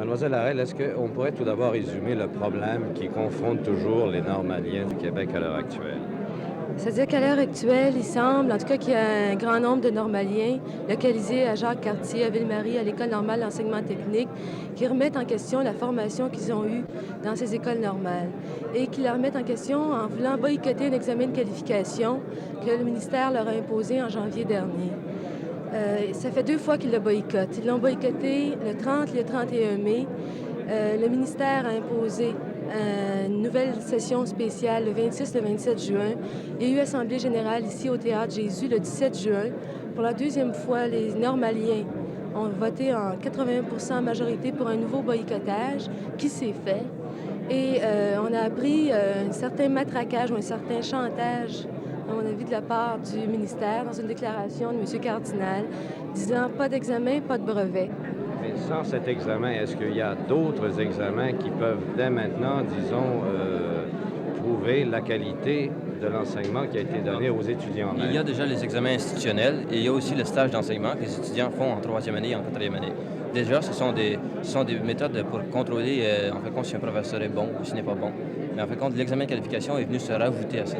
Mademoiselle Harel, est-ce qu'on pourrait tout d'abord résumer le problème qui confronte toujours les normaliens du Québec à l'heure actuelle? C'est-à-dire qu'à l'heure actuelle, il semble, en tout cas, qu'il y a un grand nombre de normaliens localisés à Jacques-Cartier, à Ville-Marie, à l'École normale d'enseignement technique, qui remettent en question la formation qu'ils ont eue dans ces écoles normales et qui la remettent en question en voulant boycotter un examen de qualification que le ministère leur a imposé en janvier dernier. Ça fait 2 fois qu'ils le boycottent. Ils l'ont boycotté le 30 et le 31 mai. Le ministère a imposé une nouvelle session spéciale le 26 et le 27 juin. Il y a eu assemblée générale ici au Théâtre Jésus le 17 juin. Pour la deuxième fois, les normaliens ont voté en 81 majorité pour un nouveau boycottage qui s'est fait. Et on a appris un certain matraquage ou un certain chantage, à mon avis, de la part du ministère dans une déclaration de M. Cardinal disant pas d'examen, pas de brevet. Mais sans cet examen, est-ce qu'il y a d'autres examens qui peuvent dès maintenant, disons, prouver la qualité de l'enseignement qui a été donné aux étudiants Il y a même? déjà les examens institutionnels et il y a aussi le stage d'enseignement que les étudiants font en troisième année et en quatrième année. Déjà, ce sont des méthodes pour contrôler, en fin de compte, si un professeur est bon ou s'il n'est pas bon. Mais en fin de compte, l'examen de qualification est venu se rajouter à ça.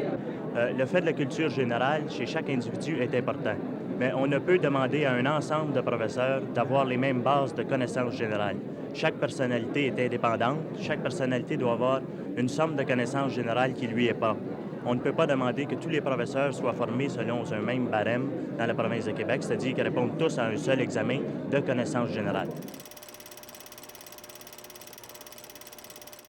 Le fait de la culture générale chez chaque individu est important, mais on ne peut demander à un ensemble de professeurs d'avoir les mêmes bases de connaissances générales. Chaque personnalité est indépendante, chaque personnalité doit avoir une somme de connaissances générales qui lui est propre. On ne peut pas demander que tous les professeurs soient formés selon un même barème dans la province de Québec, c'est-à-dire qu'ils répondent tous à un seul examen de connaissances générales.